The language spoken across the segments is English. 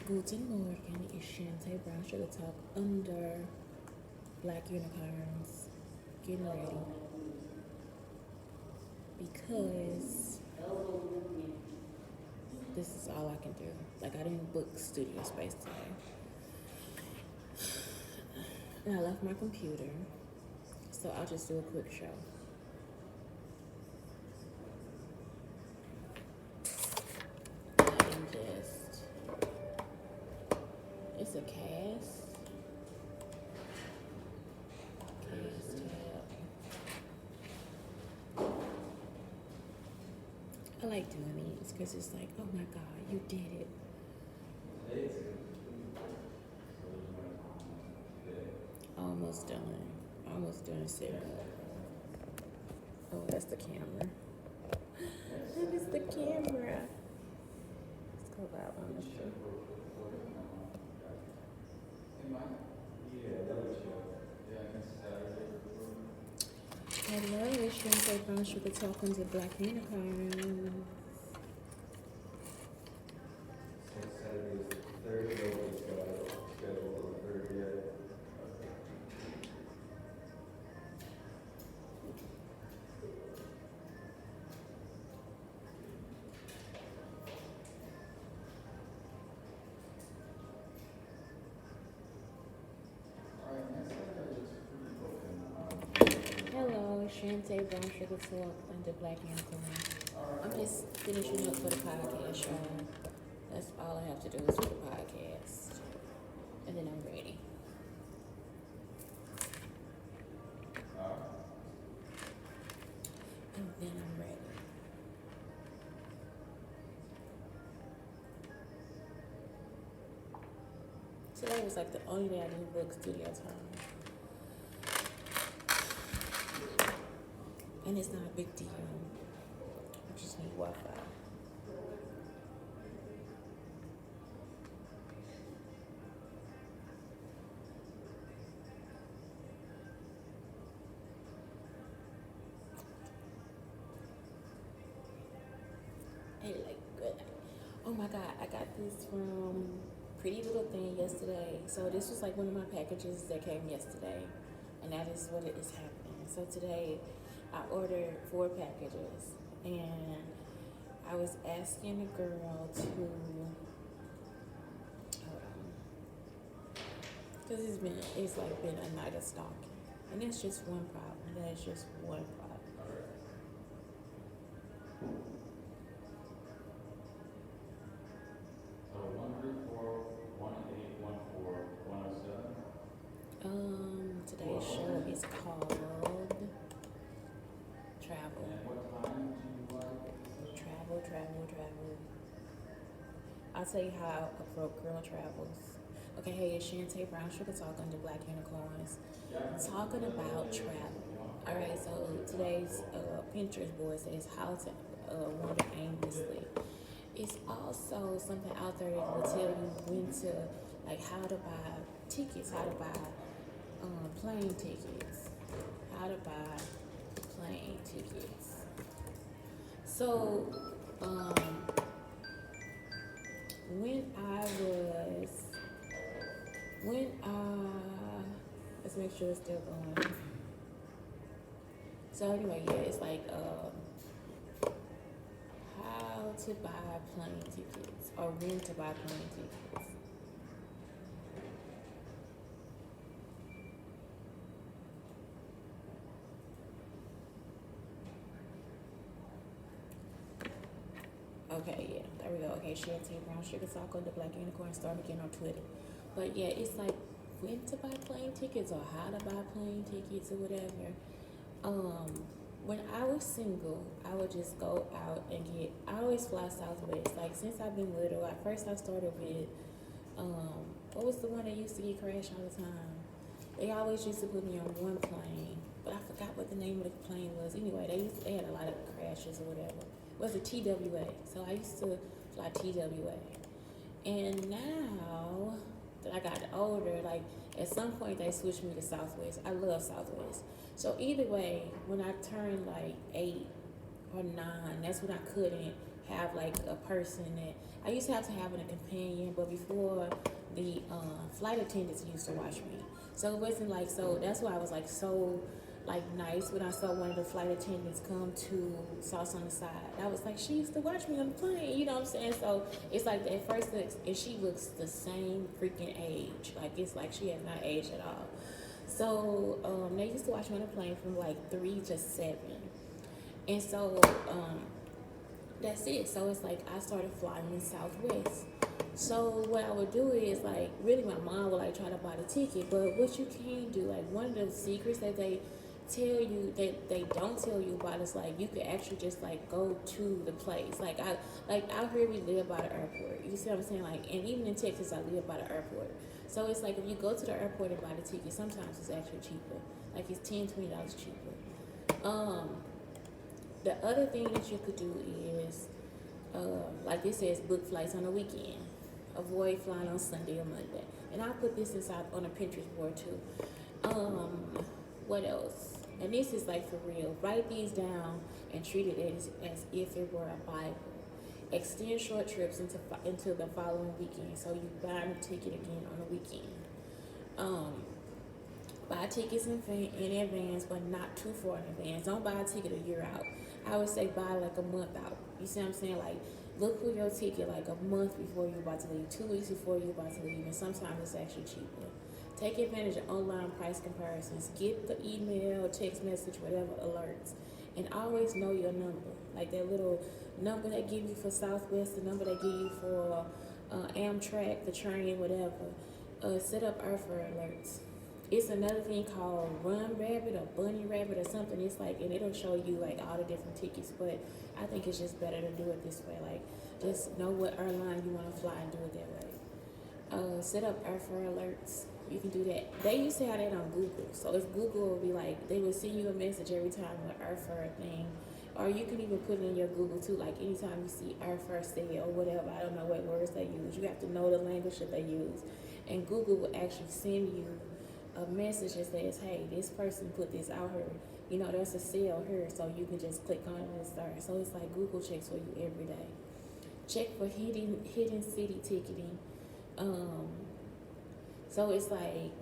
Guten Morgen, it's Shante Brown Sugar Talk under Black Unicorns. Getting ready because this is all I can do. Like, I didn't book studio space today. And I left my computer, so I'll just do a quick show. And just, it's a cast tab. I like doing these because it's like, oh my God, you did it. Almost done setting up. Oh, that's the camera. That is the camera. Let's go out on the show. Hello, it's Shante Brown Sugar Talk under Black Unicorns. Hello, it's Shante Brown Sugar Talk under Black Unicorns. I'm just finishing up for the podcast show. That's all I have to do is for the podcast. And then I'm ready. Today was like the only day I didn't book studio time. And it's not a big deal. I just need Wi-Fi. Oh my God, I got this from Pretty Little Thing yesterday. So this was like one of my packages that came yesterday. And that is what it is happening. So today I ordered 4 packages. And I was asking the girl to, hold on. Because it's like been a night of stalking. And that's just one problem. That is just one problem. Today's show is called Travel. I'll tell you how a broke girl travels. Okay, hey, it's Shante Brown Sugar Talk under Black Unicorns. Talking about travel. Alright, so today's Pinterest board says how to wander aimlessly. It's also something out there that will tell you when to, like, how to buy tickets, how to buy plane tickets, how to buy plane tickets. So, let's make sure it's still going. So anyway, yeah, it's like, how to buy plane tickets or when to buy plane tickets. Okay, yeah, there we go. Okay, Shante Brown Sugar Talk on the Black Unicorn. Start again on Twitter. But yeah, it's like when to buy plane tickets or how to buy plane tickets or whatever. When I was single, I would just go out and I always fly Southwest. Like, since I've been little, at first I started with, what was the one that used to get crashed all the time? They always used to put me on one plane, but I forgot what the name of the plane was. Anyway, they had a lot of crashes or whatever. It was a TWA, so I used to fly TWA. And now that I got older, like, at some point they switched me to Southwest. I love Southwest. So either way, when I turned like 8 or 9, that's when I couldn't have like a person that I used to have a companion, but before the flight attendants used to watch me. So it wasn't like so. That's why I was like so like nice when I saw one of the flight attendants come to Sauce on the Side. I was like, she used to watch me on the plane, you know what I'm saying? So it's like at first, and she looks the same freaking age. Like it's like she has not aged at all. So they used to watch me on the plane from like 3 to 7, and so that's it. So it's like I started flying in Southwest. So what I would do is like really my mom would like try to buy the ticket, but what you can do, like one of the secrets that they tell you they don't tell you about is like you could actually just like go to the place. Like out here we live by the airport. You see what I'm saying? Like and even in Texas I live by the airport. So it's like if you go to the airport and buy the ticket, sometimes it's actually cheaper. Like it's $10, $20 cheaper. The other thing that you could do is, like it says, book flights on the weekend. Avoid flying on Sunday or Monday. And I'll put this inside on a Pinterest board too. What else? And this is like for real. Write these down and treat it as if it were a Bible. Extend short trips into the following weekend. So you buy a ticket again on the weekend. Buy tickets in advance, but not too far in advance. Don't buy a ticket a year out. I would say buy like a month out. You see what I'm saying? Like look for your ticket like a month before you're about to leave, 2 weeks before you're about to leave, and sometimes it's actually cheaper. Take advantage of online price comparisons. Get the email, text message, whatever alerts, and always know your number. Like that little number they give you for Southwest, the number they give you for Amtrak, the train, whatever. Set up airfare alerts. It's another thing called Run Rabbit or Bunny Rabbit or something. It's like, and it'll show you like all the different tickets, but I think it's just better to do it this way. Like, just know what airline you want to fly and do it that way. Set up airfare alerts. You can do that. They used to have that on Google. So if Google will be like, they will send you a message every time an airfare thing, or you can even put it in your Google too. Like anytime you see airfare sale or whatever, I don't know what words they use. You have to know the language that they use, and Google will actually send you a message that says, hey, this person put this out here. You know, there's a sale here, so you can just click on it and start. So it's like Google checks for you every day. Check for hidden city ticketing. So it's like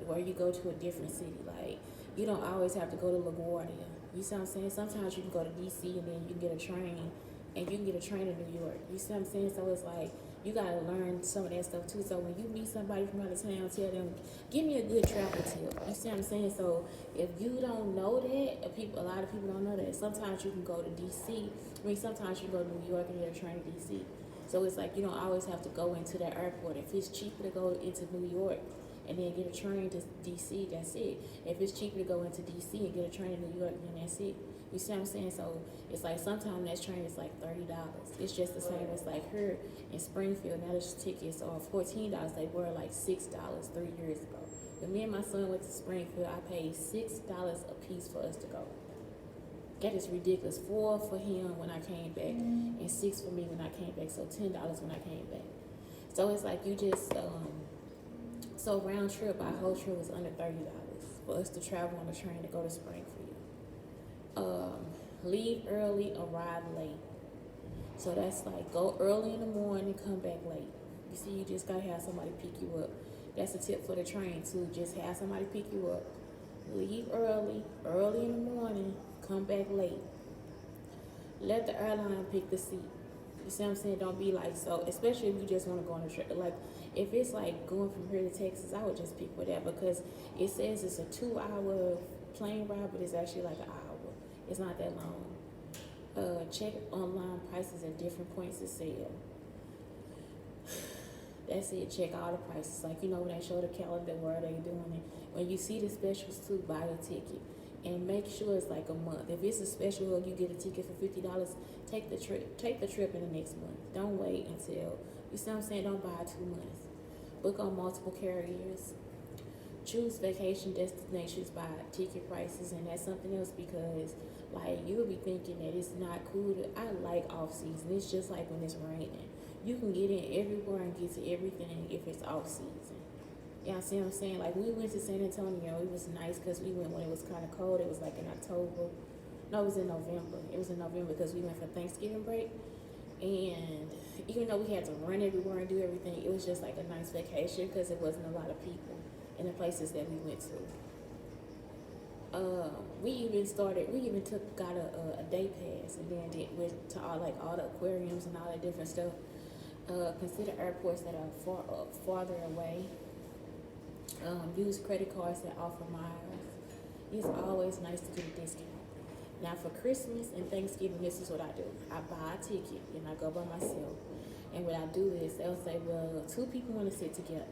where you go to a different city. Like you don't always have to go to LaGuardia. You see what I'm saying? Sometimes you can go to DC and then you can get a train, and you can get a train to New York. You see what I'm saying? So it's like you gotta learn some of that stuff too. So when you meet somebody from out of town, tell them, give me a good travel tip. You see what I'm saying? So if you don't know that, a lot of people don't know that. Sometimes you can go to DC. Sometimes you go to New York and get a train to DC. So it's like you don't always have to go into that airport. If it's cheaper to go into New York and then get a train to DC, that's it. If it's cheaper to go into DC and get a train to New York, then that's it. You see what I'm saying? So it's like sometimes that train is like $30. It's just the same as like here in Springfield. Now the tickets are $14. They were like $6 3 years ago. When me and my son went to Springfield, I paid $6 a piece for us to go. That is ridiculous. 4 for him when I came back, and 6 for me when I came back. So $10 when I came back. So it's like you just so round trip, our whole trip was under $30 for us to travel on the train to go to Springfield. Leave early, arrive late. So that's like go early in the morning, come back late. You see, you just gotta have somebody pick you up. That's a tip for the train too. Just have somebody pick you up. Leave early in the morning, come back late. Let the airline pick the seat. You see what I'm saying? Don't be like, so, especially if you just want to go on a trip. Like, if it's like going from here to Texas, I would just pick whatever, because it says it's a 2-hour plane ride, but it's actually like an hour. It's not that long. Check online prices at different points of sale. That's it. Check all the prices. Like, you know, when they show the calendar, where they doing it. When you see the specials too, buy a ticket. And make sure it's like a month. If it's a special, you get a ticket for $50. Take the trip in the next month. Don't wait until, you see what I'm saying? Don't buy 2 months. Book on multiple carriers. Choose vacation destinations by ticket prices, and that's something else, because like you would be thinking that it's not cool I like off season. It's just like when it's raining. You can get in everywhere and get to everything if it's off season. Yeah, see what I'm saying? Like we went to San Antonio. It was nice because we went when it was kind of cold. It was like in October. No, it was in November. It was in November because we went for Thanksgiving break. And even though we had to run everywhere and do everything, it was just like a nice vacation because it wasn't a lot of people in the places that we went to. We even got a day pass, and then went to all the aquariums and all that different stuff. Consider airports that are farther away. Use credit cards that offer miles. It's always nice to get a discount. Now for Christmas and Thanksgiving, this is what I do. I buy a ticket and I go by myself. And what I do is they'll say, well, two people want to sit together.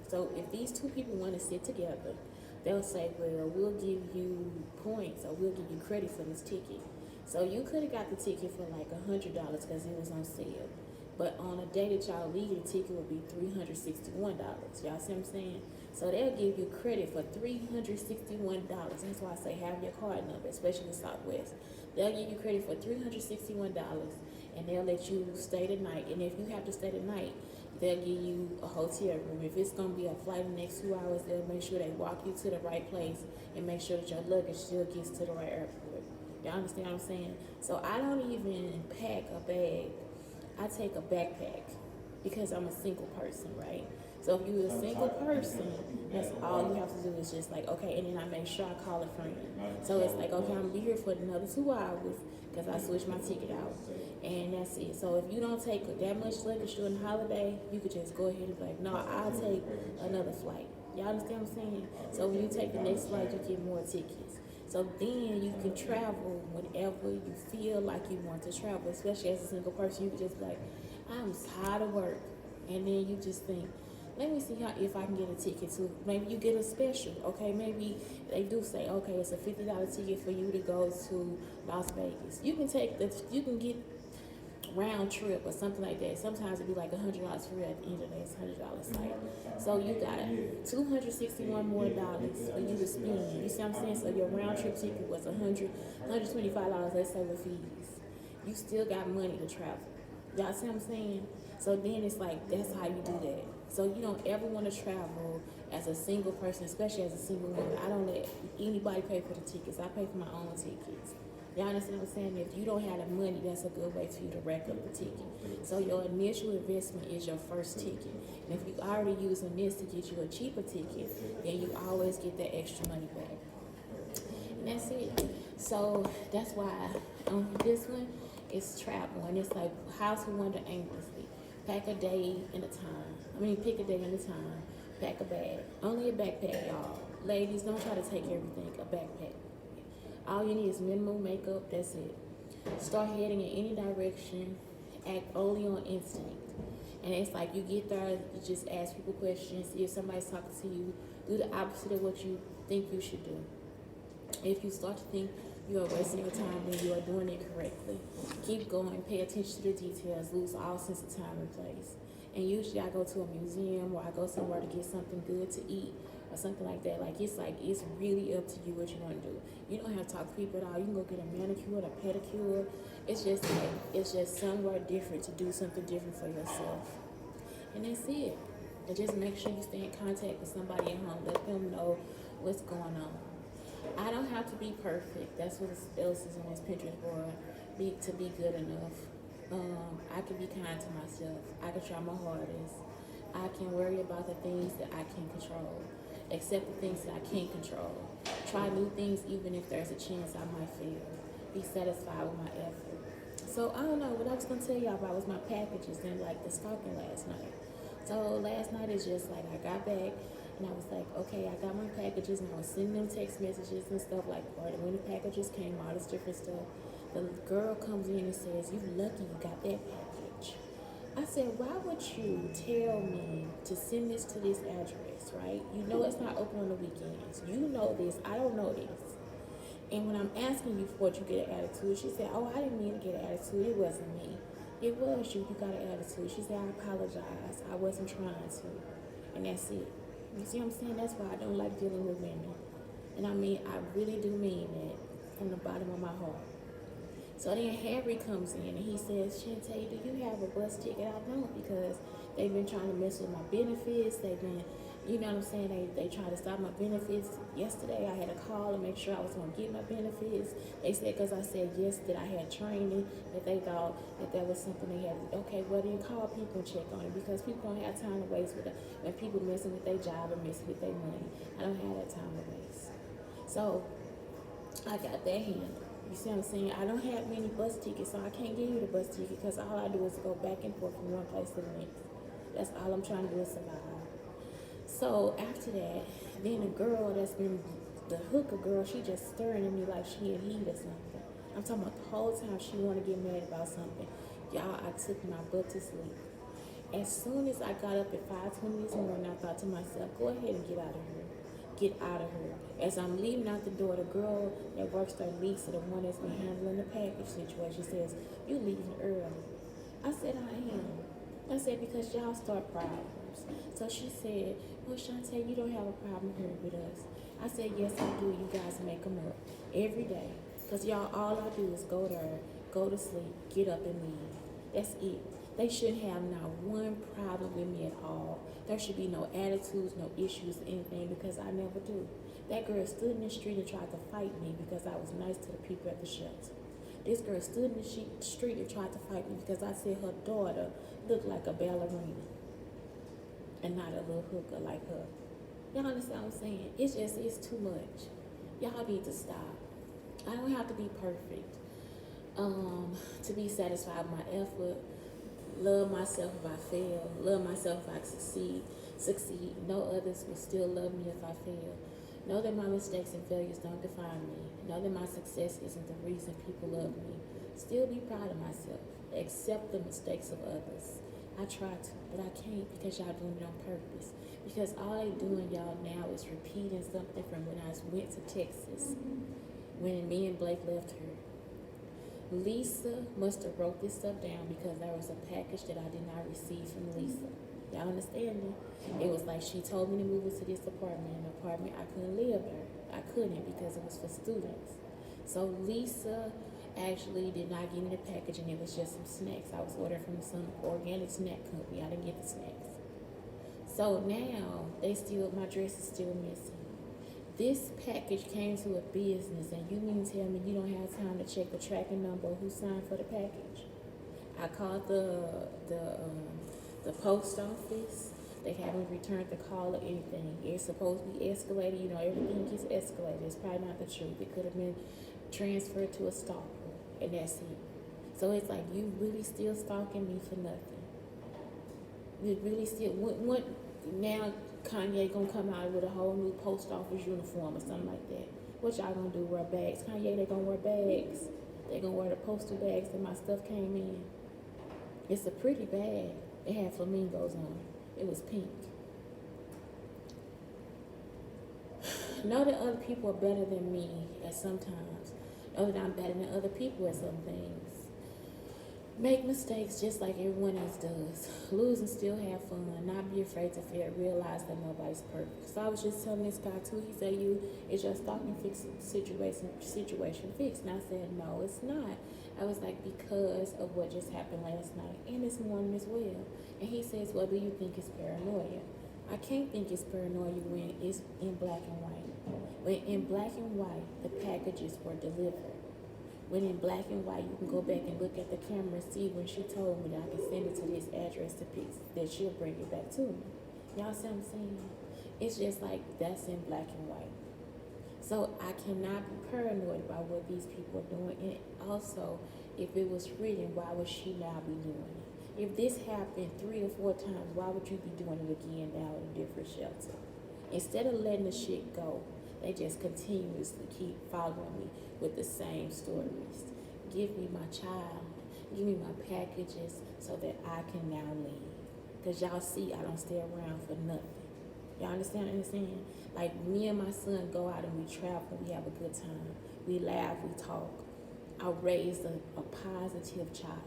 So if these two people want to sit together, they'll say, well, we'll give you points or we'll give you credit for this ticket. So you could have got the ticket for like $100 because it was on sale. But on a day that y'all leave, the ticket will be $361. Y'all see what I'm saying? So they'll give you credit for $361. That's why I say have your card number, especially with Southwest. They'll give you credit for $361 and they'll let you stay the night. And if you have to stay the night, they'll give you a hotel room. If it's going to be a flight in the next 2 hours, they'll make sure they walk you to the right place and make sure that your luggage still gets to the right airport. Y'all understand what I'm saying? So I don't even pack a bag. I take a backpack because I'm a single person, right? So if you're a single person, that's all you have to do is just like, okay, and then I make sure I call a friend. So it's like, okay, I'm gonna be here for another 2 hours because I switched my ticket out. And that's it. So if you don't take that much luggage during the holiday, you could just go ahead and be like, no, I'll take another flight. Y'all understand what I'm saying? So when you take the next flight, you get more tickets. So then you can travel whenever you feel like you want to travel, especially as a single person. You can just be like, I'm tired of work. And then you just think, let me see if I can get a ticket to, maybe you get a special, okay? Maybe they do say, okay, it's a $50 ticket for you to go to Las Vegas. You can get round trip or something like that. Sometimes it'd be like $100 for real. At the end of the day, it's $100 like. So you got $261 more for you to spend. You see what I'm saying? So your round trip ticket was $125, let's say, with fees. You still got money to travel. Y'all see what I'm saying? So then it's like, that's how you do that. So you don't ever want to travel as a single person, especially as a single woman. I don't let anybody pay for the tickets. I pay for my own tickets. Y'all understand what I'm saying? If you don't have the money, that's a good way for you to rack up the ticket. So your initial investment is your first ticket. And if you already using this to get you a cheaper ticket, then you always get that extra money back. And that's it. So that's why this one is travel. And it's like how to wander aimlessly. Pack a day in a time. Pick a day at a time. Pack a bag. Only a backpack, y'all. Ladies, don't try to take everything. A backpack. All you need is minimal makeup. That's it. Start heading in any direction. Act only on instinct. And it's like you get there, you just ask people questions. See if somebody's talking to you. Do the opposite of what you think you should do. If you start to think you are wasting your time when you are doing it correctly, keep going. Pay attention to the details. Lose all sense of time and place. And usually I go to a museum or I go somewhere to get something good to eat or something like that. It's really up to you what you want to do. You don't have to talk to people at all. You can go get a manicure or a pedicure. It's just somewhere different to do something different for yourself. And that's it. And just make sure you stay in contact with somebody at home. Let them know what's going on. I don't have to be perfect. That's what else is on this Pinterest board. To be good enough. I can be kind to myself. I can try my hardest. I can worry about the things that I can control. Accept the things that I can't control. Try new things even if there's a chance I might fail. Be satisfied with my effort. So I don't know, what I was going to tell y'all about was my packages and like the stalking last night. So last night is just like I got back and I was like, okay, I got my packages and I was sending them text messages and stuff like that. When the packages came, all this different stuff. The girl comes in and says, "You lucky you got that package." I said, why would you tell me to send this to this address, right? You know it's not open on the weekends. You know this. I don't know this. And when I'm asking you for it, you get an attitude. She said, oh, I didn't mean to get an attitude. It wasn't me. It was you. You got an attitude. She said, I apologize. I wasn't trying to. And that's it. You see what I'm saying? That's why I don't like dealing with women. And I really do mean that from the bottom of my heart. So then Harry comes in and he says, Shante, do you have a bus ticket? I don't, because they've been trying to mess with my benefits. They've been You know what I'm saying? They tried to stop my benefits. Yesterday, I had a call to make sure I was going to get my benefits. They said because I said yes that I had training, that they thought that that was something they had. Okay, well then call people and check on it, because people don't have time to waste with it when people messing with their job and messing with their money. I don't have that time to waste. So I got that handled. You see what I'm saying? I don't have many bus tickets, so I can't give you the bus ticket, because all I do is go back and forth from one place to the next. That's all I'm trying to do is survive. So after that, then the girl that's been the hooker girl, she just staring at me like she in heat or something. I'm talking about the whole time she want to get mad about something. Y'all, I took my butt to sleep. As soon as I got up at 5:20 this morning, I thought to myself, go ahead and get out of here. Get out of here. As I'm leaving out the door, the girl that works there, Lisa, the one that's been handling the package situation, says, you leaving early. I said, I am. I said, because y'all start problems. So she said, well, Shante, you don't have a problem here with us. I said, yes, I do. You guys make them up every day. Because y'all, all I do is go there, go to sleep, get up and leave. That's it. They shouldn't have not one problem with me at all. There should be no attitudes, no issues, anything, because I never do. That girl stood in the street and tried to fight me because I was nice to the people at the shelter. This girl stood in the street and tried to fight me because I said her daughter looked like a ballerina and not a little hooker like her. Y'all understand what I'm saying? It's too much. Y'all need to stop. I don't have to be perfect to be satisfied with my effort. Love myself if I fail. Love myself if I succeed. Know others will still love me if I fail. Know that my mistakes and failures don't define me. Know that my success isn't the reason people love me. Still be proud of myself. Accept the mistakes of others. I try to, but I can't, because y'all doing it on purpose. Because all they doing, y'all, now is repeating something from when I went to Texas, when me and Blake left her. Lisa must have wrote this stuff down because there was a package that I did not receive from Lisa. Y'all understand me? It was like she told me to move into this apartment. An apartment I couldn't live there. I couldn't, because it was for students. So Lisa actually did not give me the package, and it was just some snacks. I was ordering from some organic snack company. I didn't get the snacks. So now my dress is still missing. This package came to a business, and you mean to tell me you don't have time to check the tracking number of who signed for the package? I called the post office. They haven't returned the call or anything. It's supposed to be escalated. You know, everything gets escalated. It's probably not the truth. It could have been transferred to a stalker, and that's it. So it's like, you really still stalking me for nothing. You really still what now? Kanye gonna come out with a whole new post office uniform or something like that. What y'all gonna do? Wear bags? Kanye, they gonna wear bags. They gonna wear the postal bags that my stuff came in. It's a pretty bag. It had flamingos on it. It was pink. Know that other people are better than me at some times. Know that I'm better than other people at some things. Make mistakes just like everyone else does. Lose and still have fun. Not be afraid to fail. Realize that nobody's perfect. So I was just telling this guy too. He said, is your stalking situation fixed? And I said, no, it's not. I was like, because of what just happened last night and this morning as well. And he says, well, do you think it's paranoia? I can't think it's paranoia when it's in black and white. When in black and white, the packages were delivered. When in black and white, you can go back and look at the camera and see when she told me that I can send it to this address to pick, that she'll bring it back to me. Y'all see what I'm saying? It's just like, that's in black and white. So I cannot be paranoid about what these people are doing. And also, if it was written, why would she now be doing it? If this happened 3 or 4 times, why would you be doing it again now in a different shelter? Instead of letting the shit go, they just continuously keep following me with the same stories. Give me my child. Give me my packages so that I can now leave. Because y'all see, I don't stay around for nothing. Y'all understand what I'm saying? Like, me and my son go out and we travel. We have a good time. We laugh. We talk. I raised a positive child.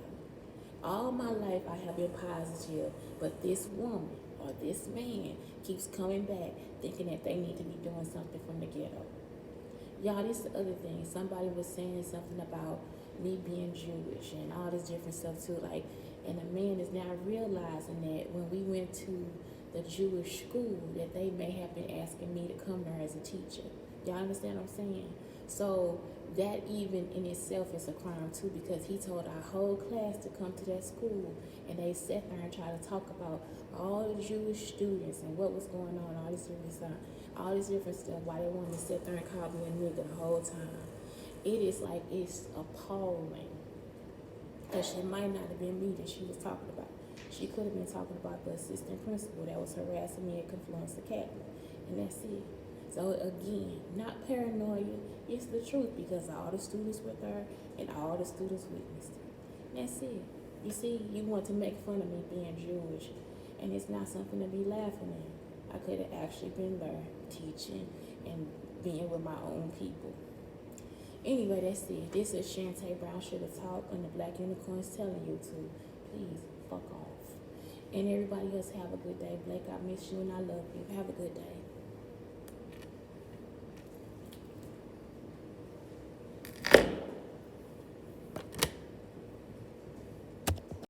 All my life I have been positive, but this woman or this man keeps coming back thinking that they need to be doing something from the ghetto. Y'all, this is the other thing. Somebody was saying something about me being Jewish and all this different stuff too. Like, and the man is now realizing that when we went to the Jewish school that they may have been asking me to come there as a teacher. Y'all understand what I'm saying? So that even in itself is a crime too, because he told our whole class to come to that school, and they sat there and tried to talk about all the Jewish students and what was going on, all this different stuff, why they wanted to sit there and call me a nigga the whole time. It is like, it's appalling. Because she might not have been me that she was talking about. She could have been talking about the assistant principal that was harassing me at Confluence Academy. And that's it. So again, not paranoia, it's the truth, because all the students were there and all the students witnessed it. And that's it. You see, you want to make fun of me being Jewish, and it's not something to be laughing at. I could have actually been there teaching and being with my own people. Anyway, that's it. This is Shante Brown Sugar Talk, and the Black Unicorns telling you to please fuck off. And everybody else have a good day. Blake, I miss you and I love you. Have a good day.